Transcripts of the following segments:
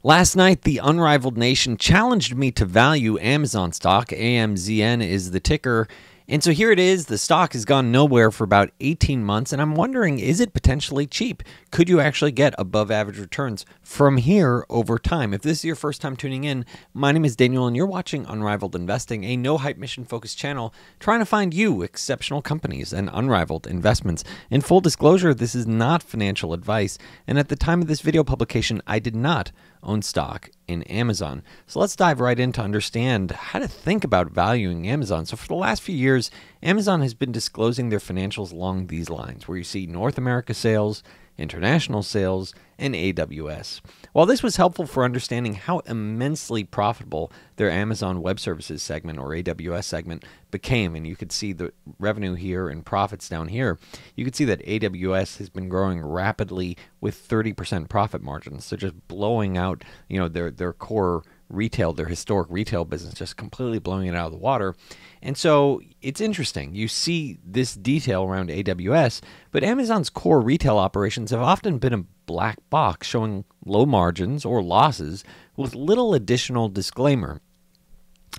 Last night, the unrivaled nation challenged me to value Amazon stock. AMZN is the ticker. And so here it is. The stock has gone nowhere for about 18 months. And I'm wondering, is it potentially cheap? Could you actually get above average returns from here over time? If this is your first time tuning in, my name is Daniel and you're watching Unrivaled Investing, a no hype mission focused channel trying to find you exceptional companies and unrivaled investments. In full disclosure, this is not financial advice. And at the time of this video publication, I did not own stock in Amazon. So let's dive right in to understand how to think about valuing Amazon. So for the last few years, Amazon has been disclosing their financials along these lines, where you see North America sales, international sales, and AWS. While this was helpful for understanding how immensely profitable their Amazon Web Services segment or AWS segment became, and you could see the revenue here and profits down here, you could see that AWS has been growing rapidly with 30% profit margins. So just blowing out, their core retail, their historic retail business, just completely blowing it out of the water. And so it's interesting. You see this detail around AWS, but Amazon's core retail operations have often been a black box showing low margins or losses with little additional disclaimer.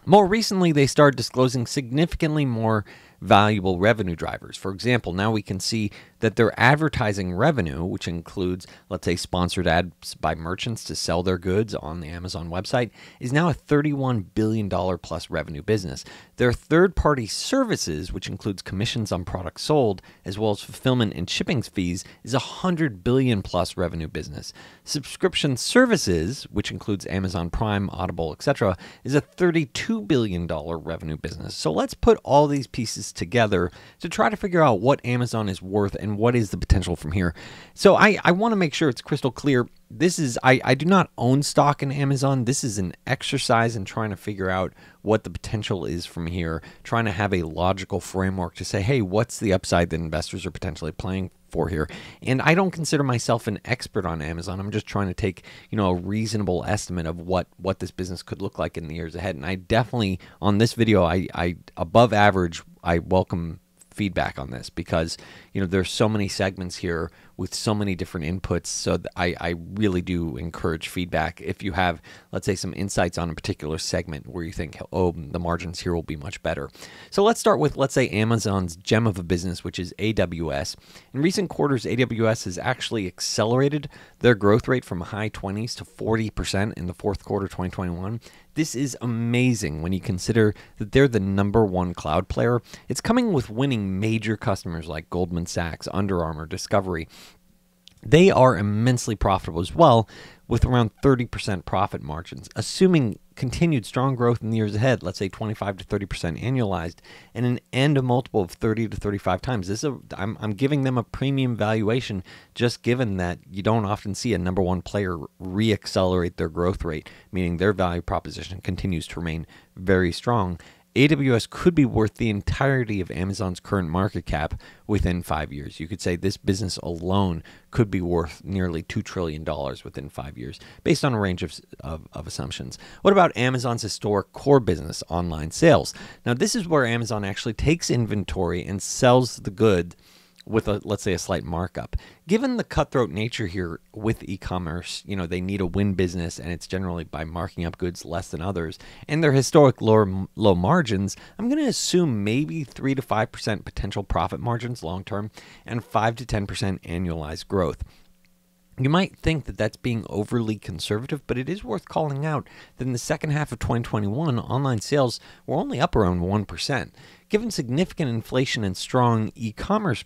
More recently, they started disclosing significantly more valuable revenue drivers. For example, now we can see that their advertising revenue, which includes, let's say, sponsored ads by merchants to sell their goods on the Amazon website, is now a $31 billion plus revenue business. Their third-party services, which includes commissions on products sold, as well as fulfillment and shipping fees, is a $100 billion plus revenue business. Subscription services, which includes Amazon Prime, Audible, etc., is a $32 billion revenue business. So let's put all these pieces together to try to figure out what Amazon is worth and what is the potential from here. So I want to make sure it's crystal clear. I do not own stock in Amazon. This is an exercise in trying to figure out what the potential is from here, trying to have a logical framework to say, hey, what's the upside that investors are potentially playing for here? And I don't consider myself an expert on Amazon. I'm just trying to take, a reasonable estimate of what this business could look like in the years ahead. And I definitely, on this video, I above average, I welcome feedback on this because there's so many segments here with so many different inputs. So I really do encourage feedback. If you have, let's say, some insights on a particular segment where you think, oh, the margins here will be much better. So let's start with, let's say, Amazon's gem of a business, which is AWS. In recent quarters, AWS has actually accelerated their growth rate from high 20s to 40% in the fourth quarter 2021. This is amazing when you consider that they're the #1 cloud player. It's coming with winning major customers like Goldman Sachs, Under Armour, Discovery. They are immensely profitable as well, with around 30% profit margins, assuming continued strong growth in the years ahead, let's say 25 to 30% annualized, and a multiple of 30 to 35 times. I'm giving them a premium valuation, just given that you don't often see a #1 player re-accelerate their growth rate, meaning their value proposition continues to remain very strong. AWS could be worth the entirety of Amazon's current market cap within 5 years. You could say this business alone could be worth nearly $2 trillion within 5 years, based on a range of assumptions. What about Amazon's historic core business, online sales? Now, this is where Amazon actually takes inventory and sells the good with, let's say, a slight markup. Given the cutthroat nature here with e-commerce, they need a win business, and it's generally by marking up goods less than others, and their historic low margins, I'm going to assume maybe 3 to 5% potential profit margins long-term and 5 to 10% annualized growth. You might think that that's being overly conservative, but it is worth calling out that in the second half of 2021, online sales were only up around 1%. Given significant inflation and strong e-commerce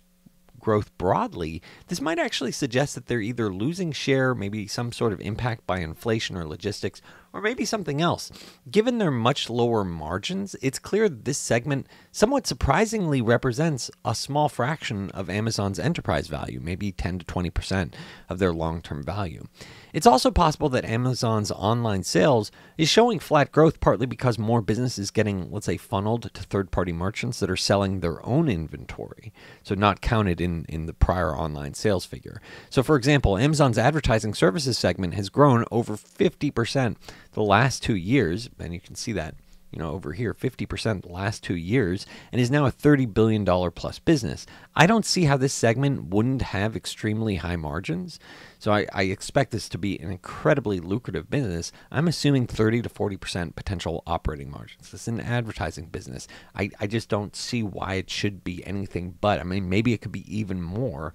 growth broadly, this might actually suggest that they're either losing share, maybe some sort of impact by inflation or logistics, or maybe something else. Given their much lower margins, it's clear that this segment somewhat surprisingly represents a small fraction of Amazon's enterprise value, maybe 10 to 20% of their long-term value. It's also possible that Amazon's online sales is showing flat growth partly because more business is getting, let's say, funneled to third-party merchants that are selling their own inventory, so not counted in the prior online sales figure. So, for example, Amazon's advertising services segment has grown over 50% the last 2 years, and you can see that over here, 50% the last 2 years, and is now a $30 billion plus business. I don't see how this segment wouldn't have extremely high margins. So I expect this to be an incredibly lucrative business. I'm assuming 30 to 40% potential operating margins. This is an advertising business. I just don't see why it should be anything but. I mean, maybe it could be even more.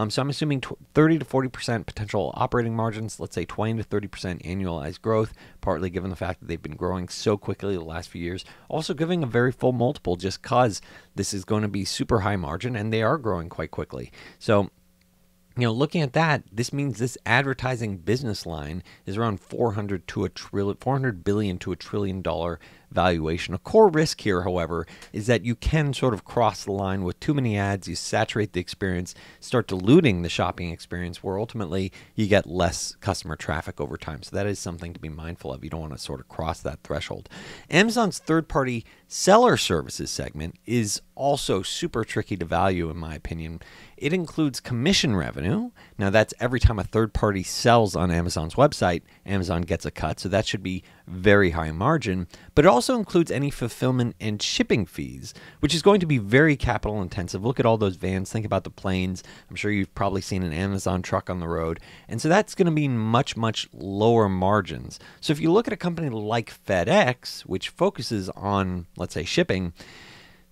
So I'm assuming 30 to 40% potential operating margins, let's say 20 to 30% annualized growth, partly given the fact that they've been growing so quickly the last few years. Also giving a very full multiple just because this is going to be super high margin and they are growing quite quickly. So, looking at that, this means this advertising business line is around 400 billion to $1 trillion valuation. A core risk here, however, is that you can sort of cross the line with too many ads. You saturate the experience, start diluting the shopping experience, where ultimately you get less customer traffic over time. So that is something to be mindful of. You don't want to sort of cross that threshold. Amazon's third-party seller services segment is also super tricky to value, in my opinion. It includes commission revenue. Now, that's every time a third party sells on Amazon's website, Amazon gets a cut. So that should be very high margin. But it also includes any fulfillment and shipping fees, which is going to be very capital intensive. Look at all those vans. Think about the planes. I'm sure you've probably seen an Amazon truck on the road. And so that's going to be much, much lower margins. So if you look at a company like FedEx, which focuses on, let's say, shipping,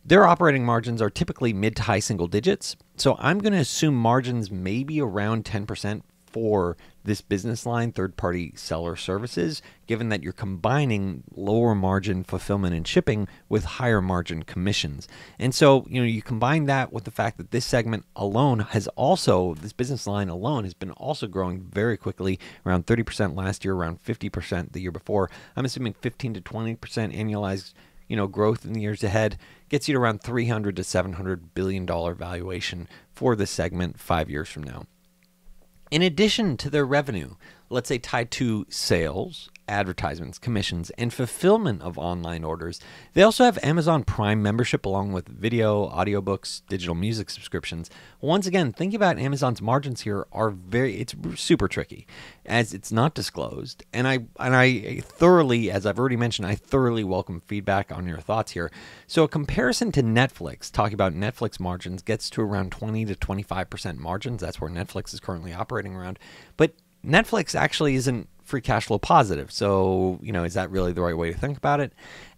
their operating margins are typically mid to high single digits. So I'm going to assume margins maybe around 10% for this business line, third-party seller services, given that you're combining lower margin fulfillment and shipping with higher margin commissions. And so, you combine that with the fact that this segment alone this business line alone has been also growing very quickly, around 30% last year, around 50% the year before. I'm assuming 15 to 20% annualized growth in the years ahead gets you to around $300 to $700 billion valuation for this segment 5 years from now. In addition to their revenue, let's say tied to sales, advertisements, commissions, and fulfillment of online orders, they also have Amazon Prime membership along with video, audiobooks, digital music subscriptions. Once again, thinking about Amazon's margins here it's super tricky as it's not disclosed. And I thoroughly, as I've already mentioned, I thoroughly welcome feedback on your thoughts here. So a comparison to Netflix, talking about Netflix margins, gets to around 20 to 25% margins. That's where Netflix is currently operating around. But Netflix actually isn't free cash flow positive. So, is that really the right way to think about it?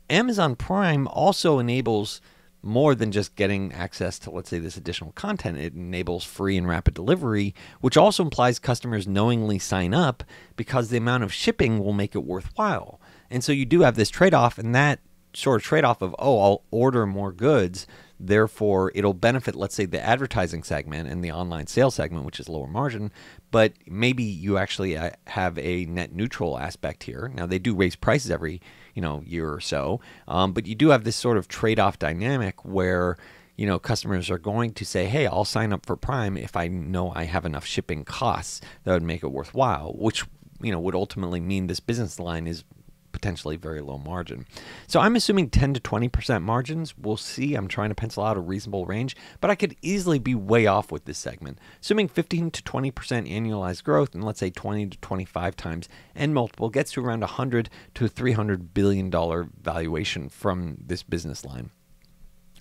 Amazon Prime also enables more than just getting access to, let's say, this additional content. It enables free and rapid delivery, which also implies customers knowingly sign up because the amount of shipping will make it worthwhile. And so you do have this trade-off, and that sort of trade-off of, I'll order more goods, therefore it'll benefit, let's say, the advertising segment and the online sales segment, which is lower margin, but maybe you actually have a net neutral aspect here. Now, they do raise prices every year or so, but you do have this sort of trade-off dynamic where customers are going to say, hey, I'll sign up for Prime if I know I have enough shipping costs that would make it worthwhile, which would ultimately mean this business line is potentially very low margin. So I'm assuming 10 to 20% margins. We'll see. I'm trying to pencil out a reasonable range, but I could easily be way off with this segment. Assuming 15 to 20% annualized growth, and let's say 20 to 25 times N multiple gets to around $100 to $300 billion valuation from this business line.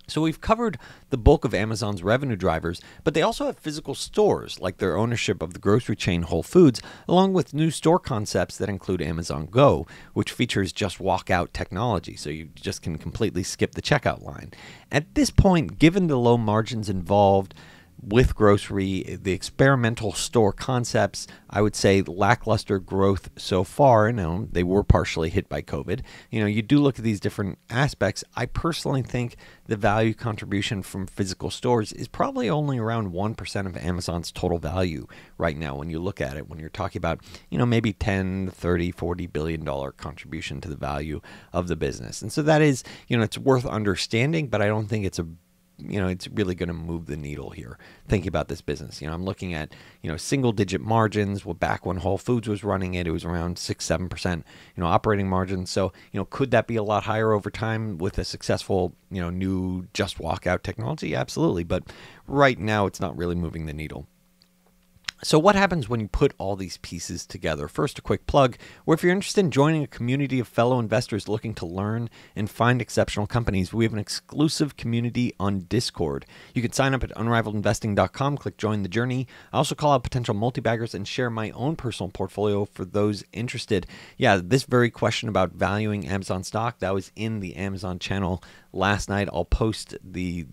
So we've covered the bulk of Amazon's revenue drivers, but they also have physical stores, like their ownership of the grocery chain Whole Foods, along with new store concepts that include Amazon Go, which features just walk-out technology, so you just can completely skip the checkout line. At this point, given the low margins involved with grocery, the experimental store concepts, I would say lackluster growth so far. They were partially hit by COVID. You do look at these different aspects. I personally think the value contribution from physical stores is probably only around 1% of Amazon's total value right now when you look at it, when you're talking about, maybe 10, 30, $40 billion contribution to the value of the business. And so that is, it's worth understanding, but I don't think it's it's really going to move the needle here. Thinking about this business, I'm looking at, single digit margins. Well, back when Whole Foods was running it, it was around 6-7%, operating margins. So, could that be a lot higher over time with a successful, new just walkout technology? Absolutely. But right now it's not really moving the needle. So what happens when you put all these pieces together? First, a quick plug, where if you're interested in joining a community of fellow investors looking to learn and find exceptional companies, we have an exclusive community on Discord. You can sign up at unrivaledinvesting.com, click join the journey. I also call out potential multi-baggers and share my own personal portfolio for those interested. Yeah, this very question about valuing Amazon stock, that was in the Amazon channel last night. I'll post the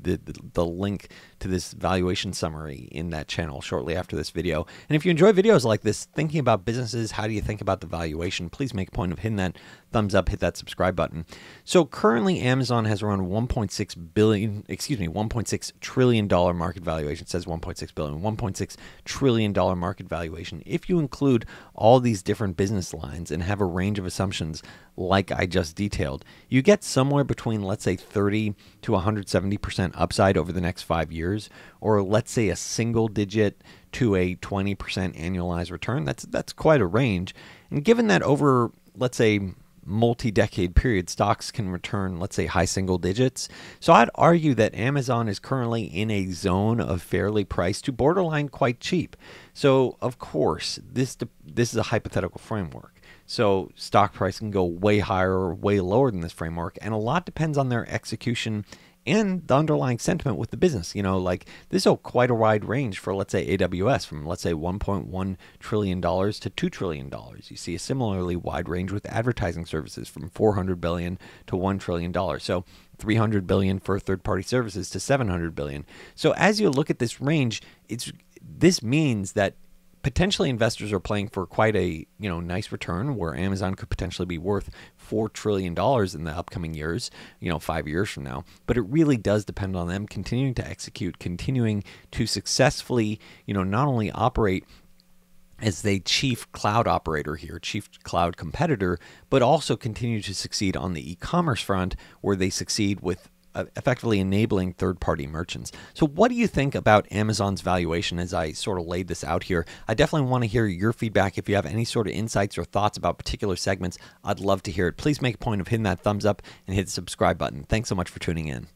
link to this valuation summary in that channel shortly after this video. And if you enjoy videos like this, thinking about businesses, how do you think about the valuation, please make a point of hitting that thumbs up, hit that subscribe button. So currently Amazon has around $1.6 trillion market valuation. It says 1.6 billion, $1.6 trillion market valuation. If you include all these different business lines and have a range of assumptions like I just detailed, you get somewhere between, let's say, 30 to 170% upside over the next 5 years, or let's say a single digit to a 20% annualized return. That's quite a range. And given that over, let's say, multi-decade period, stocks can return, let's say, high single digits. So I'd argue that Amazon is currently in a zone of fairly priced to borderline quite cheap. So of course, this is a hypothetical framework. So stock price can go way higher or way lower than this framework, and a lot depends on their execution and the underlying sentiment with the business. You know, like this is quite a wide range for, let's say, AWS, from, let's say, $1.1 trillion to $2 trillion. You see a similarly wide range with advertising services from $400 billion to $1 trillion. So $300 billion for third-party services to $700 billion. So as you look at this range, this means that potentially investors are playing for quite a nice return, where Amazon could potentially be worth $4 trillion in the upcoming years, 5 years from now. But it really does depend on them continuing to execute, continuing to successfully, not only operate as the chief cloud operator here, chief cloud competitor, but also continue to succeed on the e-commerce front, where they succeed with effectively enabling third-party merchants. So what do you think about Amazon's valuation as I sort of laid this out here? I definitely want to hear your feedback. If you have any sort of insights or thoughts about particular segments, I'd love to hear it. Please make a point of hitting that thumbs up and hit the subscribe button. Thanks so much for tuning in.